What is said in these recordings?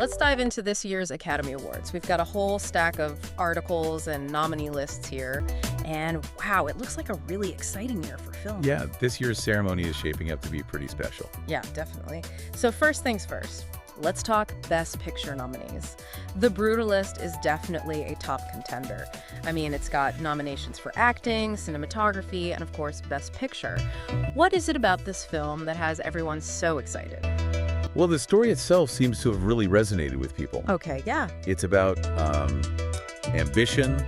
let's dive into this year's Academy Awards. We've got a whole stack of articles and nominee lists here. And wow, it looks like a really exciting year for film. Yeah, this year's ceremony is shaping up to be pretty special. Yeah, definitely. So first things first, let's talk Best Picture nominees. The Brutalist is definitely a top contender. I mean, it's got nominations for acting, cinematography, and of course, Best Picture. What is it about this film that has everyone so excited? Well, the story itself seems to have really resonated with people. Okay, yeah. It's about ambition,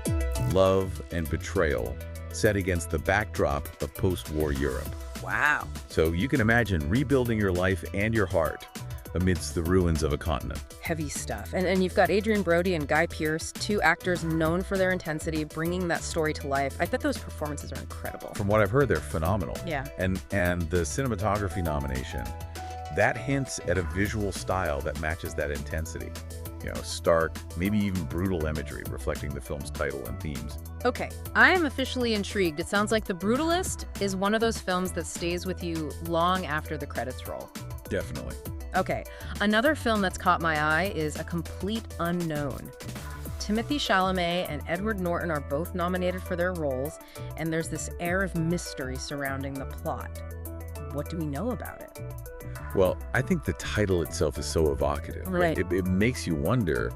love, and betrayal set against the backdrop of post-war Europe. Wow. So you can imagine rebuilding your life and your heart amidst the ruins of a continent. Heavy stuff. And you've got Adrian Brody and Guy Pearce, two actors known for their intensity, bringing that story to life. I bet those performances are incredible. From what I've heard, they're phenomenal. Yeah. And the cinematography nomination, that hints at a visual style that matches that intensity. You know, stark, maybe even brutal imagery reflecting the film's title and themes. Okay, I am officially intrigued. It sounds like The Brutalist is one of those films that stays with you long after the credits roll. Definitely. Okay, another film that's caught my eye is A Complete Unknown. Timothy Chalamet and Edward Norton are both nominated for their roles, and there's this air of mystery surrounding the plot. What do we know about it? Well, I think the title itself is so evocative. Right. It makes you wonder,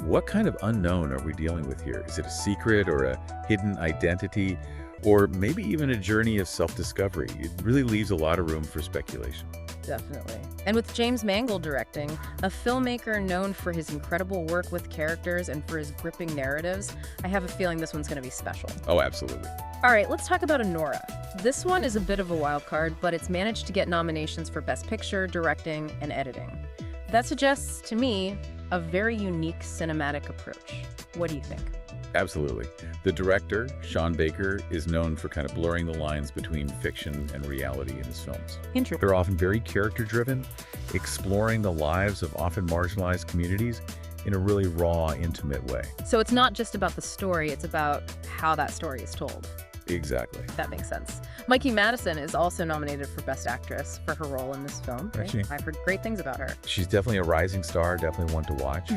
what kind of unknown are we dealing with here? Is it a secret or a hidden identity, or maybe even a journey of self-discovery? It really leaves a lot of room for speculation. Definitely. And with James Mangold directing, a filmmaker known for his incredible work with characters and for his gripping narratives, I have a feeling this one's going to be special. Oh, absolutely. All right, let's talk about Anora. This one is a bit of a wild card, but it's managed to get nominations for Best Picture, Directing, and Editing. That suggests to me a very unique cinematic approach. What do you think? Absolutely. The director, Sean Baker, is known for kind of blurring the lines between fiction and reality in his films. Interesting. They're often very character-driven, exploring the lives of often marginalized communities in a really raw, intimate way. So it's not just about the story, it's about how that story is told. Exactly. That makes sense. Mikey Madison is also nominated for Best Actress for her role in this film. Right? She? I've heard great things about her. She's definitely a rising star, definitely one to watch.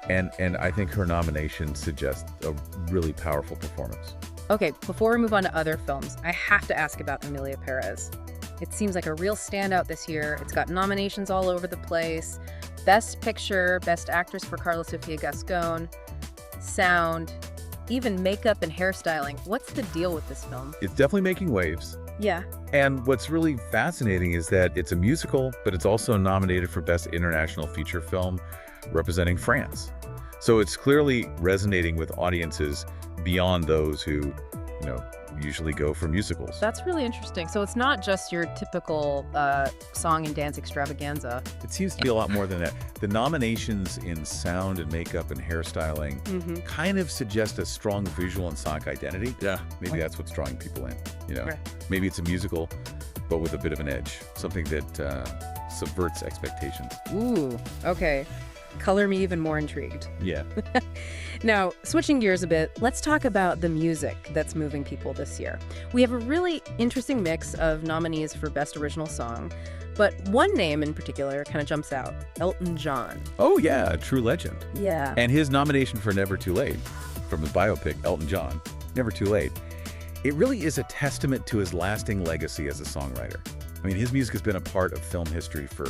And I think her nomination suggests a really powerful performance. Okay, before we move on to other films, I have to ask about Emilia Perez. It seems like a real standout this year. It's got nominations all over the place. Best Picture, Best Actress for Carla Sofia Gascon, Sound, even makeup and hairstyling. What's the deal with this film? It's definitely making waves. Yeah. And what's really fascinating is that it's a musical, but it's also nominated for Best International Feature Film representing France. So it's clearly resonating with audiences beyond those who, usually go for musicals. That's really interesting. So it's not just your typical song and dance extravaganza. It seems to be a lot more than that. The nominations in sound and makeup and hairstyling kind of suggest a strong visual and sonic identity. Yeah. Maybe that's what's drawing people in, Right. Maybe it's a musical, but with a bit of an edge, something that subverts expectations. Ooh, okay. Color me even more intrigued. Yeah. Now, switching gears a bit, let's talk about the music that's moving people this year. We have a really interesting mix of nominees for Best Original Song, but one name in particular kind of jumps out, Elton John. Oh, yeah, a true legend. Yeah. And his nomination for Never Too Late, from the biopic Elton John, Never Too Late, it really is a testament to his lasting legacy as a songwriter. I mean, his music has been a part of film history for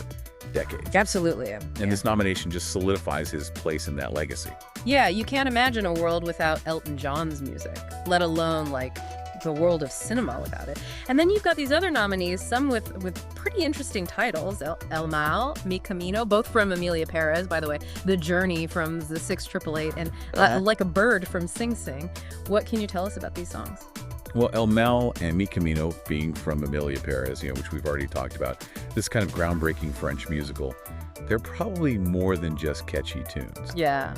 decades. Absolutely. And this nomination just solidifies his place in that legacy. Yeah, you can't imagine a world without Elton John's music, let alone like the world of cinema without it. And then you've got these other nominees, some with pretty interesting titles. El Mal, Mi Camino, both from Emilia Perez, by the way. The Journey from the 688, and Like a Bird from Sing Sing. What can you tell us about these songs? Well, El Mal and Mi Camino being from Emilia Perez, which we've already talked about, this kind of groundbreaking French musical, they're probably more than just catchy tunes. Yeah.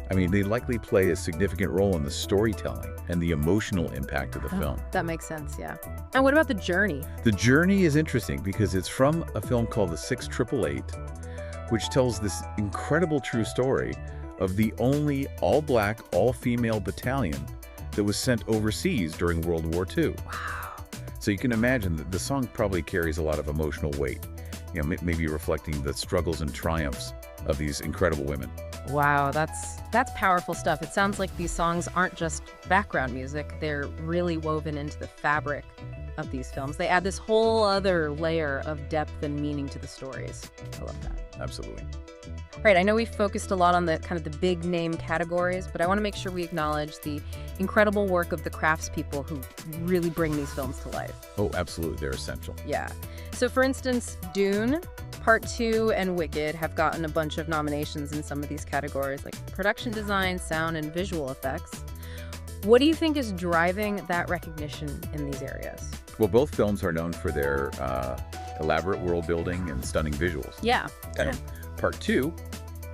I mean, they likely play a significant role in the storytelling and the emotional impact of the film. That makes sense, yeah. And what about The Journey? The Journey is interesting because it's from a film called The 6888, which tells this incredible true story of the only all-black, all-female battalion that was sent overseas during World War II. Wow. So you can imagine that the song probably carries a lot of emotional weight, maybe reflecting the struggles and triumphs of these incredible women. Wow, that's powerful stuff. It sounds like these songs aren't just background music. They're really woven into the fabric of these films. They add this whole other layer of depth and meaning to the stories. I love that. Absolutely. All right, I know we've focused a lot on the kind of the big name categories, but I want to make sure we acknowledge the incredible work of the craftspeople who really bring these films to life. Oh, absolutely. They're essential. Yeah. So for instance, Dune, Part 2, and Wicked have gotten a bunch of nominations in some of these categories, like production design, sound, and visual effects. What do you think is driving that recognition in these areas? Well, both films are known for their elaborate world building and stunning visuals. Yeah. Part 2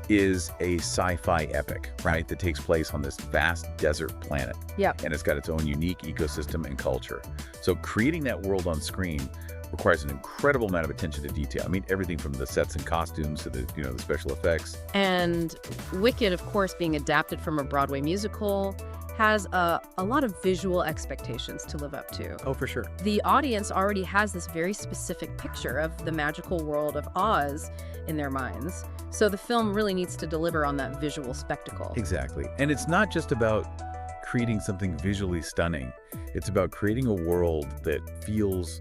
is a sci-fi epic, right, that takes place on this vast desert planet. Yeah. And it's got its own unique ecosystem and culture. So creating that world on screen requires an incredible amount of attention to detail. I mean, everything from the sets and costumes to the, the special effects. And Wicked, of course, being adapted from a Broadway musical, has a lot of visual expectations to live up to. Oh, for sure. The audience already has this very specific picture of the magical world of Oz in their minds. So the film really needs to deliver on that visual spectacle. Exactly. And it's not just about creating something visually stunning. It's about creating a world that feels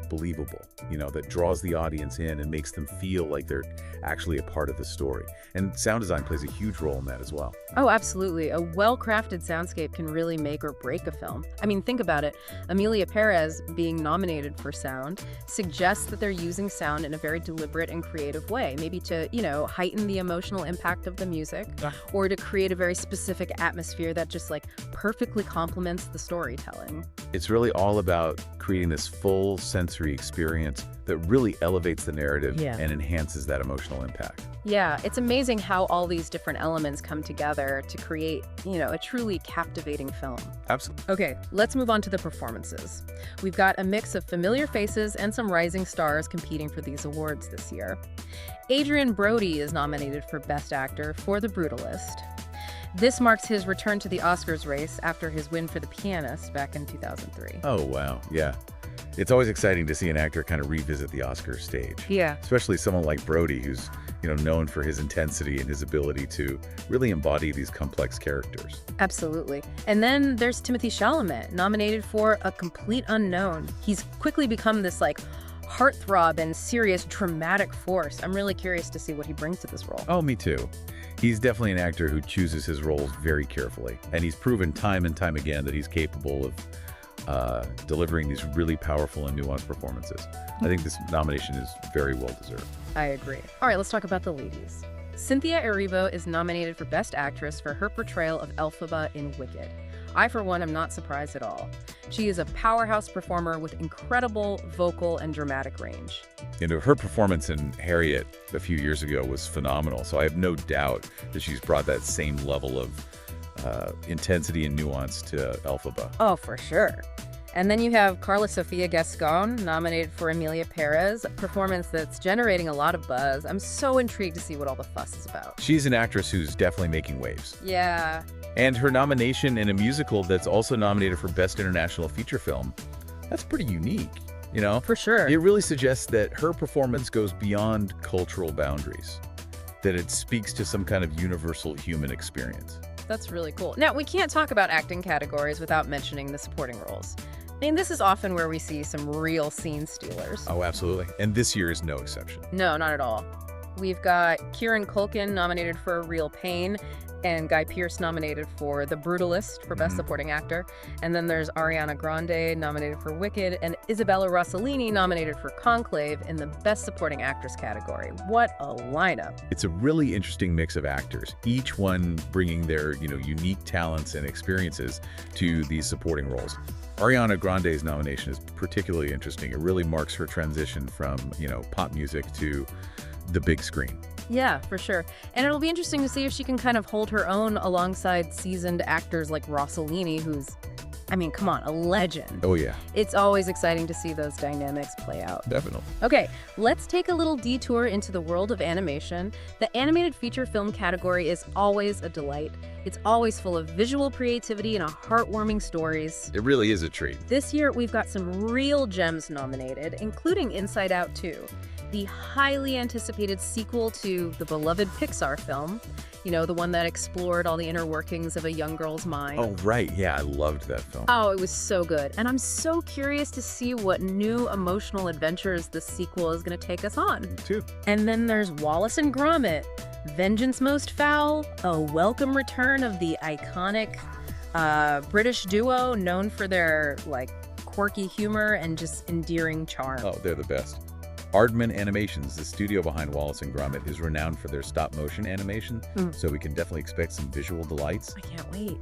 believable, that draws the audience in and makes them feel like they're actually a part of the story. And sound design plays a huge role in that as well. Oh, absolutely. A well-crafted soundscape can really make or break a film. I mean, think about it. Emilia Perez being nominated for sound suggests that they're using sound in a very deliberate and creative way, maybe to, heighten the emotional impact of the music, or to create a very specific atmosphere that just perfectly complements the storytelling. It's really all about creating this full sensory experience that really elevates the narrative and enhances that emotional impact. Yeah, it's amazing how all these different elements come together to create, a truly captivating film. Absolutely. Okay, let's move on to the performances. We've got a mix of familiar faces and some rising stars competing for these awards this year. Adrien Brody is nominated for Best Actor for The Brutalist. This marks his return to the Oscars race after his win for The Pianist back in 2003. Oh, wow. Yeah. It's always exciting to see an actor kind of revisit the Oscar stage. Yeah. Especially someone like Brody, who's, known for his intensity and his ability to really embody these complex characters. Absolutely. And then there's Timothée Chalamet, nominated for A Complete Unknown. He's quickly become this heartthrob and serious dramatic force. I'm really curious to see what he brings to this role. Oh, me too. He's definitely an actor who chooses his roles very carefully. And he's proven time and time again that he's capable of delivering these really powerful and nuanced performances. I think this nomination is very well deserved. I agree. All right, let's talk about the ladies. Cynthia Erivo is nominated for Best Actress for her portrayal of Elphaba in Wicked. I, for one, am not surprised at all. She is a powerhouse performer with incredible vocal and dramatic range. Her performance in Harriet a few years ago was phenomenal, so I have no doubt that she's brought that same level of intensity and nuance to Elphaba. Oh, for sure. And then you have Carla Sofia Gascon, nominated for Emilia Perez, a performance that's generating a lot of buzz. I'm so intrigued to see what all the fuss is about. She's an actress who's definitely making waves. Yeah. And her nomination in a musical that's also nominated for Best International Feature Film, that's pretty unique, For sure. It really suggests that her performance goes beyond cultural boundaries, that it speaks to some kind of universal human experience. That's really cool. Now, we can't talk about acting categories without mentioning the supporting roles. I mean, this is often where we see some real scene stealers. Oh, absolutely. And this year is no exception. No, not at all. We've got Kieran Culkin nominated for Real Pain, and Guy Pearce nominated for The Brutalist for Best Supporting Actor. And then there's Ariana Grande nominated for Wicked, and Isabella Rossellini nominated for Conclave in the Best Supporting Actress category. What a lineup. It's a really interesting mix of actors, each one bringing their, unique talents and experiences to these supporting roles. Ariana Grande's nomination is particularly interesting. It really marks her transition from, pop music to the big screen. Yeah, for sure. And it'll be interesting to see if she can kind of hold her own alongside seasoned actors like Rossellini, who's I mean, come on, a legend. Oh, yeah, It's always exciting to see those dynamics play out. definitely. Okay, let's take a little detour into the world of animation. The animated feature film category is always a delight. It's always full of visual creativity and heartwarming stories. It really is a treat. This year, we've got some real gems nominated, including Inside Out 2, the highly anticipated sequel to the beloved Pixar film, you know, the one that explored all the inner workings of a young girl's mind. Oh, right. Yeah, I loved that film. Oh, it was so good. And I'm so curious to see what new emotional adventures this sequel is going to take us on. Me too. And then there's Wallace and Gromit, Vengeance Most Foul, a welcome return of the iconic British duo known for their, like, quirky humor and just endearing charm. Oh, they're the best. Aardman Animations, the studio behind Wallace and Gromit, is renowned for their stop-motion animation, so we can definitely expect some visual delights. I can't wait.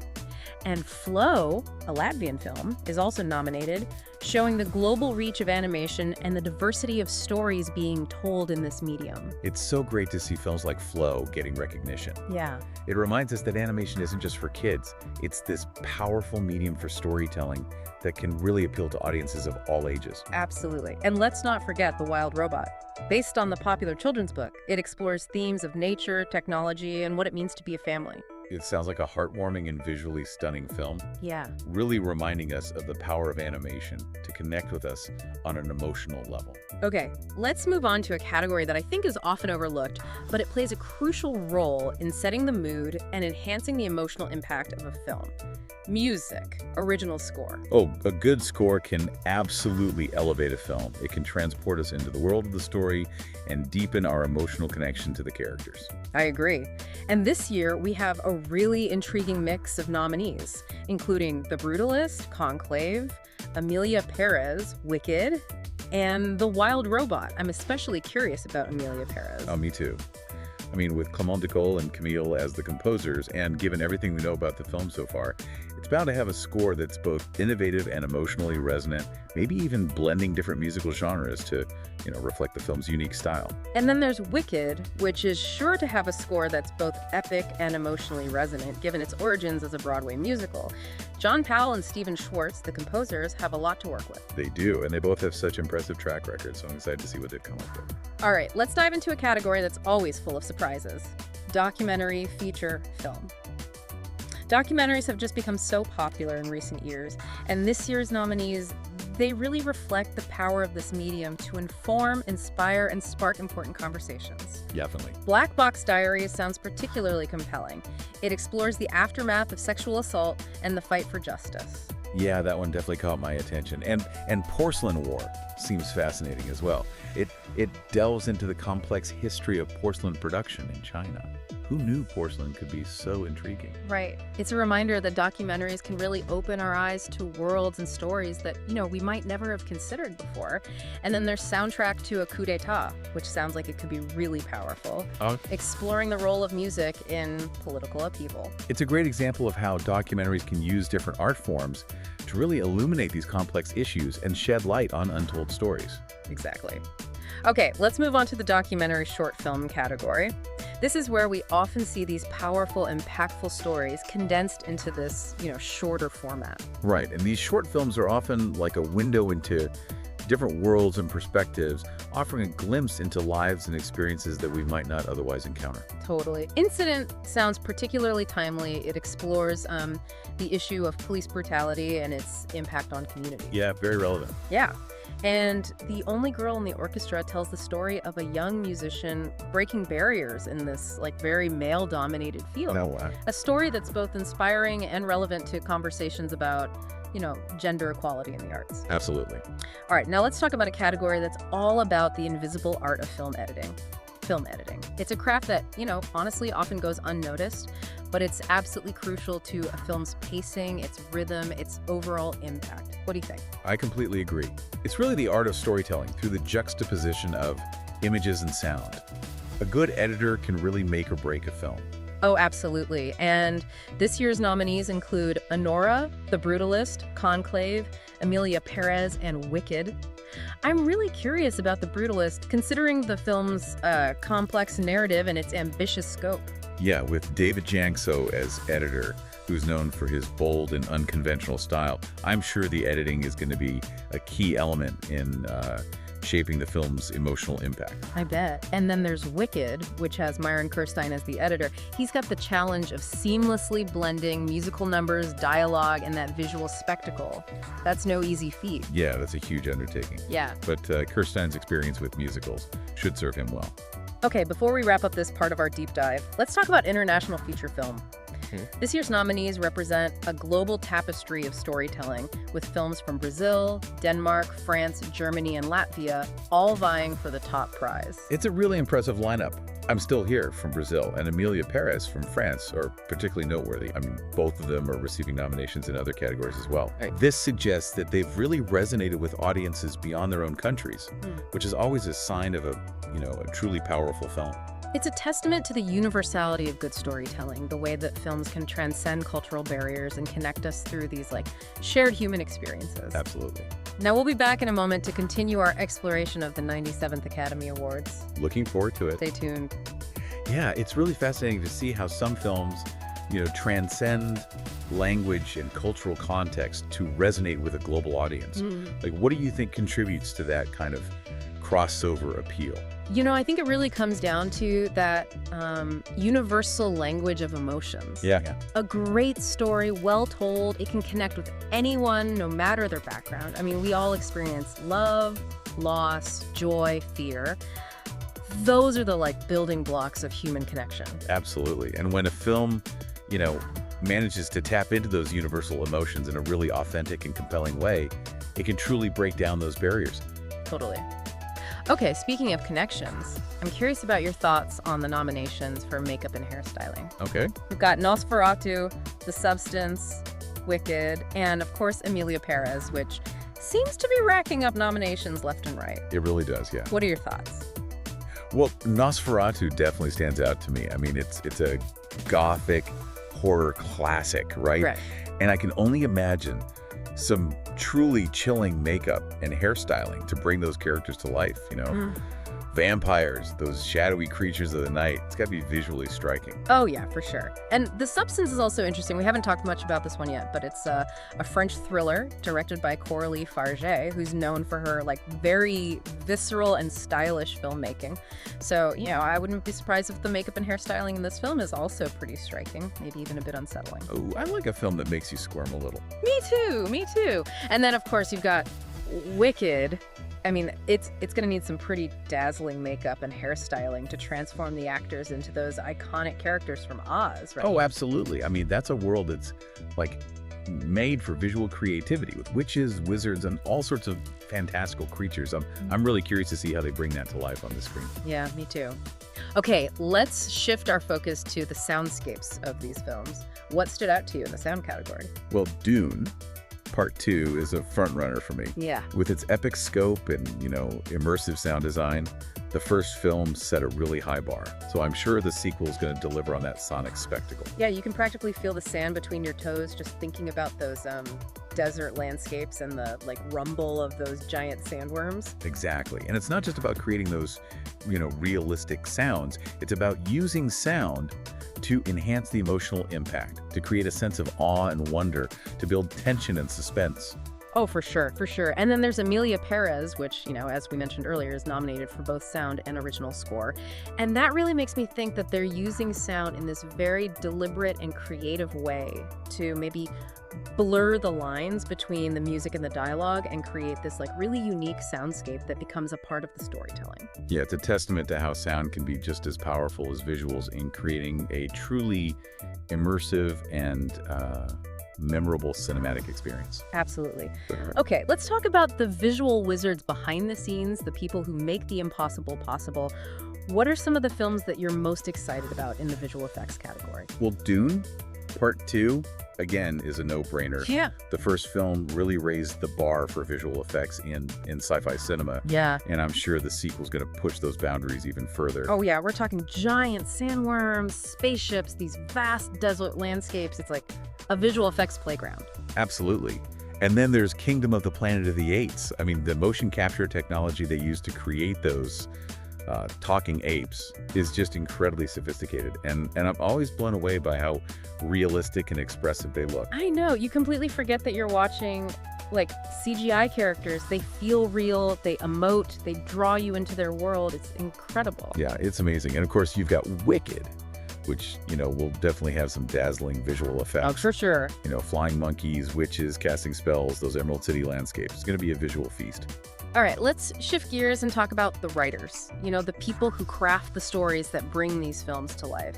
And Flow, a Latvian film, is also nominated, showing the global reach of animation and the diversity of stories being told in this medium. It's so great to see films like Flow getting recognition. Yeah. It reminds us that animation isn't just for kids. It's this powerful medium for storytelling that can really appeal to audiences of all ages. Absolutely. And let's not forget The Wild Robot. Based on the popular children's book, it explores themes of nature, technology, and what it means to be a family. It sounds like a heartwarming and visually stunning film, Yeah. really reminding us of the power of animation to connect with us on an emotional level. Okay, let's move on to a category that I think is often overlooked, but it plays a crucial role in setting the mood and enhancing the emotional impact of a film. Music, original score. Oh, a good score can absolutely elevate a film. It can transport us into the world of the story and deepen our emotional connection to the characters. I agree. And this year, we have a really intriguing mix of nominees, including The Brutalist, Conclave, Emilia Perez, Wicked, and The Wild Robot. I'm especially curious about Emilia Perez. Oh, me too. I mean, with Clément Decaux and Camille as the composers, and given everything we know about the film so far, it's bound to have a score that's both innovative and emotionally resonant, maybe even blending different musical genres to, reflect the film's unique style. And then there's Wicked, which is sure to have a score that's both epic and emotionally resonant, given its origins as a Broadway musical. John Powell and Stephen Schwartz, the composers, have a lot to work with. They do, and they both have such impressive track records, so I'm excited to see what they've come up with. All right, let's dive into a category that's always full of surprises. Documentary feature film. Documentaries have just become so popular in recent years, and this year's nominees, they really reflect the power of this medium to inform, inspire, and spark important conversations. Definitely. Black Box Diaries sounds particularly compelling. It explores the aftermath of sexual assault and the fight for justice. Yeah, that one definitely caught my attention. And Porcelain War seems fascinating as well. It delves into the complex history of porcelain production in China. Who knew porcelain could be so intriguing? Right. It's a reminder that documentaries can really open our eyes to worlds and stories that, we might never have considered before. And then there's soundtrack to a coup d'etat, which sounds like it could be really powerful, exploring the role of music in political upheaval. It's a great example of how documentaries can use different art forms to really illuminate these complex issues and shed light on untold stories. Exactly. Okay, let's move on to the documentary short film category. This is where we often see these powerful, impactful stories condensed into this, shorter format. Right, and these short films are often like a window into different worlds and perspectives, offering a glimpse into lives and experiences that we might not otherwise encounter. Totally. Incident sounds particularly timely. It explores the issue of police brutality and its impact on communities. Yeah, very relevant. Yeah. And The Only Girl in the Orchestra tells the story of a young musician breaking barriers in this very male-dominated field. No way. A story that's both inspiring and relevant to conversations about, gender equality in the arts. Absolutely. All right, now let's talk about a category that's all about the invisible art of film editing. Film editing. It's a craft that, honestly often goes unnoticed, but it's absolutely crucial to a film's pacing, its rhythm, its overall impact. What do you think? I completely agree. It's really the art of storytelling through the juxtaposition of images and sound. A good editor can really make or break a film. Oh, absolutely. And this year's nominees include Anora, The Brutalist, Conclave, Emilia Perez, and Wicked. I'm really curious about The Brutalist, considering the film's complex narrative and its ambitious scope. Yeah, with David Jangso as editor, who's known for his bold and unconventional style. I'm sure the editing is going to be a key element in shaping the film's emotional impact. I bet. And then there's Wicked, which has Myron Kerstein as the editor. He's got the challenge of seamlessly blending musical numbers, dialogue, and that visual spectacle. That's no easy feat. Yeah, that's a huge undertaking. Yeah. But Kerstein's experience with musicals should serve him well. Okay, before we wrap up this part of our deep dive, let's talk about international feature film. This year's nominees represent a global tapestry of storytelling, with films from Brazil, Denmark, France, Germany, and Latvia all vying for the top prize. It's a really impressive lineup. I'm Still Here from Brazil and Emilia Perez from France are particularly noteworthy. I mean, both of them are receiving nominations in other categories as well. Right. This suggests that they've really resonated with audiences beyond their own countries, which is always a sign of a truly powerful film. It's a testament to the universality of good storytelling, the way that films can transcend cultural barriers and connect us through these shared human experiences. Absolutely. Now we'll be back in a moment to continue our exploration of the 97th Academy Awards. Looking forward to it. Stay tuned. Yeah, it's really fascinating to see how some films, transcend language and cultural context to resonate with a global audience. What do you think contributes to that kind of crossover appeal? I think it really comes down to that universal language of emotions. Yeah. A great story, well told, it can connect with anyone, no matter their background. I mean, we all experience love, loss, joy, fear. Those are the building blocks of human connection. Absolutely. And when a film, manages to tap into those universal emotions in a really authentic and compelling way, it can truly break down those barriers. Totally. Okay, speaking of connections, I'm curious about your thoughts on the nominations for makeup and hairstyling. Okay. We've got Nosferatu, The Substance, Wicked, and of course Emilia Perez, which seems to be racking up nominations left and right. It really does, yeah. What are your thoughts? Well, Nosferatu definitely stands out to me. I mean, it's a gothic horror classic, right? Right. And I can only imagine some truly chilling makeup and hairstyling to bring those characters to life, Vampires, those shadowy creatures of the night. It's got to be visually striking. Oh, yeah, for sure. And The Substance is also interesting. We haven't talked much about this one yet, but it's a French thriller directed by Coralie Farge, who's known for her very visceral and stylish filmmaking. So, I wouldn't be surprised if the makeup and hairstyling in this film is also pretty striking, maybe even a bit unsettling. Oh, I like a film that makes you squirm a little. Me too. And then, of course, you've got Wicked. I mean, it's going to need some pretty dazzling makeup and hairstyling to transform the actors into those iconic characters from Oz, right? Oh, absolutely. I mean, that's a world that's made for visual creativity with witches, wizards, and all sorts of fantastical creatures. I'm really curious to see how they bring that to life on the screen. Yeah, me too. Okay, let's shift our focus to the soundscapes of these films. What stood out to you in the sound category? Well, Dune Part 2 is a front runner for me. Yeah. With its epic scope and, immersive sound design, the first film set a really high bar. So I'm sure the sequel is going to deliver on that sonic spectacle. Yeah, you can practically feel the sand between your toes just thinking about those desert landscapes and the rumble of those giant sandworms. Exactly. And it's not just about creating those, realistic sounds. It's about using sound to enhance the emotional impact, to create a sense of awe and wonder, to build tension and suspense. Oh, for sure. And then there's Emilia Perez, which, as we mentioned earlier, is nominated for both sound and original score. And that really makes me think that they're using sound in this very deliberate and creative way to maybe blur the lines between the music and the dialogue and create this really unique soundscape that becomes a part of the storytelling. Yeah, it's a testament to how sound can be just as powerful as visuals in creating a truly immersive and memorable cinematic experience. Absolutely. Okay, let's talk about the visual wizards behind the scenes, the people who make the impossible possible. What are some of the films that you're most excited about in the visual effects category? Well, Dune Part 2, again, is a no-brainer. Yeah. The first film really raised the bar for visual effects in sci-fi cinema. Yeah. And I'm sure the sequel's going to push those boundaries even further. Oh, yeah. We're talking giant sandworms, spaceships, these vast desert landscapes. It's like a visual effects playground. Absolutely. And then there's Kingdom of the Planet of the Apes. I mean, the motion capture technology they used to create those talking apes is just incredibly sophisticated. And I'm always blown away by how realistic and expressive they look. I know. You completely forget that you're watching like CGI characters. They feel real, they emote, they draw you into their world. It's incredible. Yeah, it's amazing. And of course, you've got Wicked, which, will definitely have some dazzling visual effects. Oh, for sure. Flying monkeys, witches, casting spells, those Emerald City landscapes. It's going to be a visual feast. All right, let's shift gears and talk about the writers, the people who craft the stories that bring these films to life.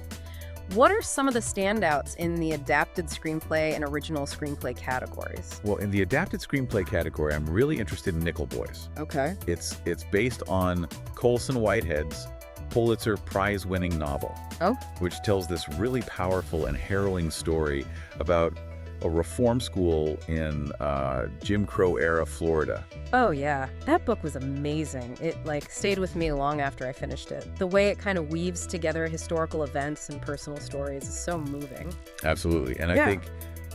What are some of the standouts in the adapted screenplay and original screenplay categories? Well, in the adapted screenplay category, I'm really interested in Nickel Boys. Okay. It's based on Colson Whitehead's Pulitzer Prize-winning novel, which tells this really powerful and harrowing story about a reform school in Jim Crow-era Florida. Oh, yeah. That book was amazing. It, stayed with me long after I finished it. The way it kind of weaves together historical events and personal stories is so moving. Absolutely. And I think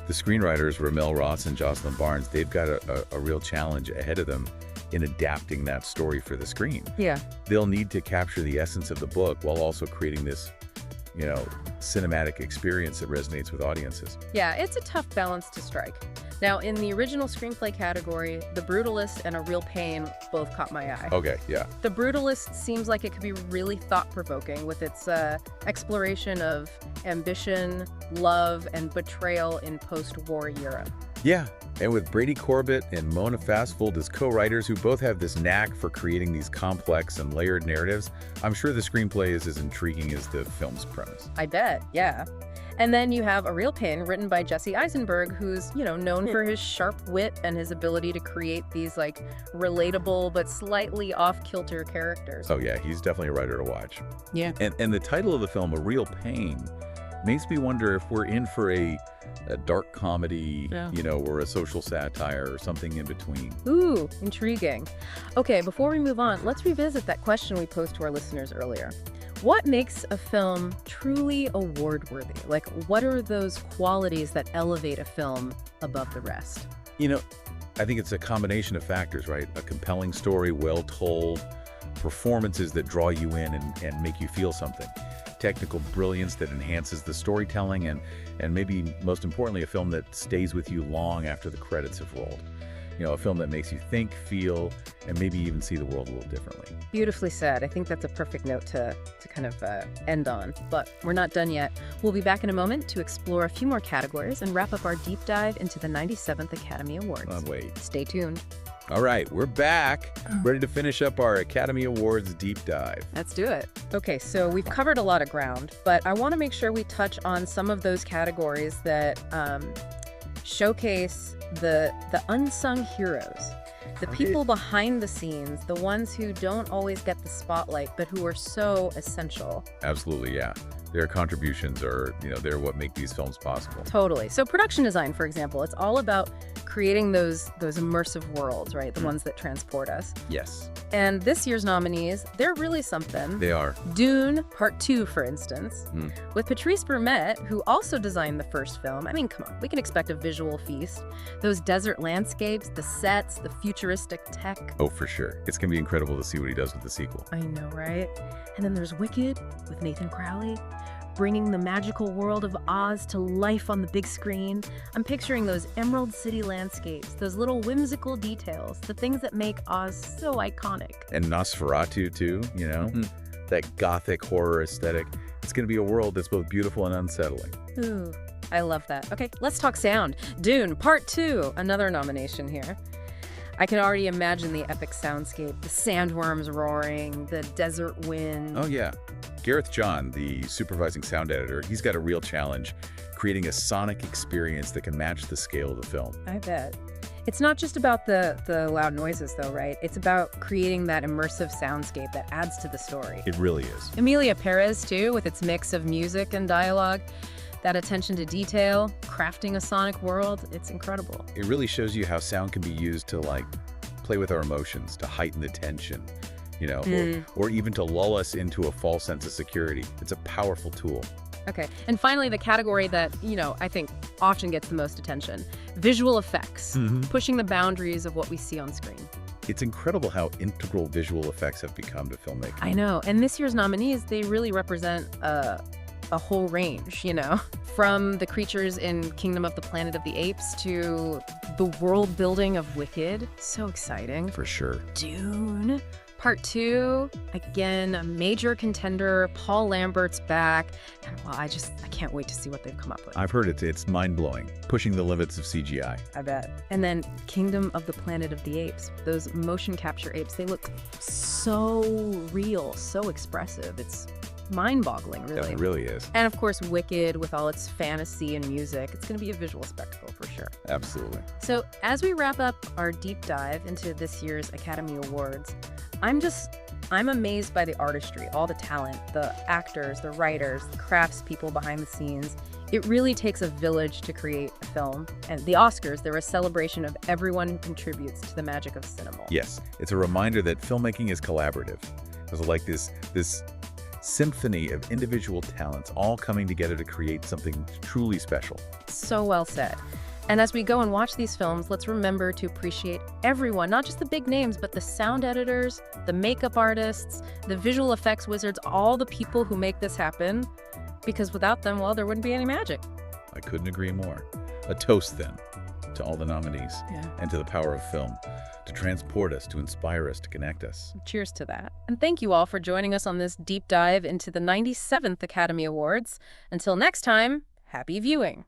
the screenwriters, Ramel Ross and Jocelyn Barnes, they've got a real challenge ahead of them in adapting that story for the screen. Yeah. They'll need to capture the essence of the book while also creating this cinematic experience that resonates with audiences. Yeah, it's a tough balance to strike. Now, in the original screenplay category, The Brutalist and A Real Pain both caught my eye. Okay, yeah. The Brutalist seems like it could be really thought-provoking with its exploration of ambition, love, and betrayal in post-war Europe. Yeah, and with Brady Corbett and Mona Fastfold as co-writers who both have this knack for creating these complex and layered narratives, I'm sure the screenplay is as intriguing as the film's premise. I bet, yeah. And then you have A Real Pain, written by Jesse Eisenberg, who's, known for his sharp wit and his ability to create these, relatable but slightly off-kilter characters. Oh, yeah, he's definitely a writer to watch. Yeah. And the title of the film, A Real Pain, makes me wonder if we're in for a dark comedy, or a social satire or something in between. Ooh, intriguing. Okay, before we move on, let's revisit that question we posed to our listeners earlier. What makes a film truly award-worthy? What are those qualities that elevate a film above the rest? I think it's a combination of factors, right? A compelling story, well told, performances that draw you in and make you feel something, technical brilliance that enhances the storytelling, and maybe most importantly, a film that stays with you long after the credits have rolled. A film that makes you think, feel, and maybe even see the world a little differently. Beautifully said. I think that's a perfect note to kind of end on. But we're not done yet. We'll be back in a moment to explore a few more categories and wrap up our deep dive into the 97th Academy Awards. Wait. Stay tuned. All right, we're back, ready to finish up our Academy Awards deep dive. Let's do it. Okay, so we've covered a lot of ground, but I want to make sure we touch on some of those categories that showcase the unsung heroes, the people behind the scenes, the ones who don't always get the spotlight, but who are so essential. Absolutely, yeah. Their contributions are, they're what make these films possible. Totally. So production design, for example, it's all about creating those immersive worlds, right? The ones that transport us. Yes. And this year's nominees, they're really something. They are. Dune Part 2, for instance, with Patrice Bermette, who also designed the first film. I mean, come on, we can expect a visual feast. Those desert landscapes, the sets, the futuristic tech. Oh, for sure. It's going to be incredible to see what he does with the sequel. I know, right? And then there's Wicked with Nathan Crowley, bringing the magical world of Oz to life on the big screen. I'm picturing those Emerald City landscapes, those little whimsical details, the things that make Oz so iconic. And Nosferatu, too, that gothic horror aesthetic. It's going to be a world that's both beautiful and unsettling. Ooh, I love that. Okay, let's talk sound. Dune Part 2, another nomination here. I can already imagine the epic soundscape, the sandworms roaring, the desert wind. Oh, yeah. Gareth John, the supervising sound editor, he's got a real challenge creating a sonic experience that can match the scale of the film. I bet. It's not just about the loud noises, though, right? It's about creating that immersive soundscape that adds to the story. It really is. Emilia Perez, too, with its mix of music and dialogue. That attention to detail, crafting a sonic world, it's incredible. It really shows you how sound can be used to, play with our emotions, to heighten the tension, or even to lull us into a false sense of security. It's a powerful tool. Okay, and finally, the category that, I think often gets the most attention, visual effects, pushing the boundaries of what we see on screen. It's incredible how integral visual effects have become to filmmaking. I know. And this year's nominees, they really represent a whole range, from the creatures in Kingdom of the Planet of the Apes to the world building of Wicked. So exciting. For sure. Dune. Part 2, again, a major contender. Paul Lambert's back. And, well, I can't wait to see what they've come up with. I've heard it's mind-blowing, pushing the limits of CGI. I bet. And then Kingdom of the Planet of the Apes. Those motion capture apes, they look so real, so expressive. It's mind-boggling, really. Yeah, it really is. And of course, Wicked with all its fantasy and music. It's going to be a visual spectacle for sure. Absolutely. So as we wrap up our deep dive into this year's Academy Awards, I'm amazed by the artistry, all the talent, the actors, the writers, the craftspeople behind the scenes. It really takes a village to create a film. And the Oscars, they're a celebration of everyone who contributes to the magic of cinema. Yes, it's a reminder that filmmaking is collaborative. It's like this symphony of individual talents all coming together to create something truly special. So well said. And as we go and watch these films, let's remember to appreciate everyone, not just the big names, but the sound editors, the makeup artists, the visual effects wizards, all the people who make this happen. Because without them, well, there wouldn't be any magic. I couldn't agree more. A toast, then, to all the nominees and to the power of film, to transport us, to inspire us, to connect us. Cheers to that. And thank you all for joining us on this deep dive into the 97th Academy Awards. Until next time, happy viewing.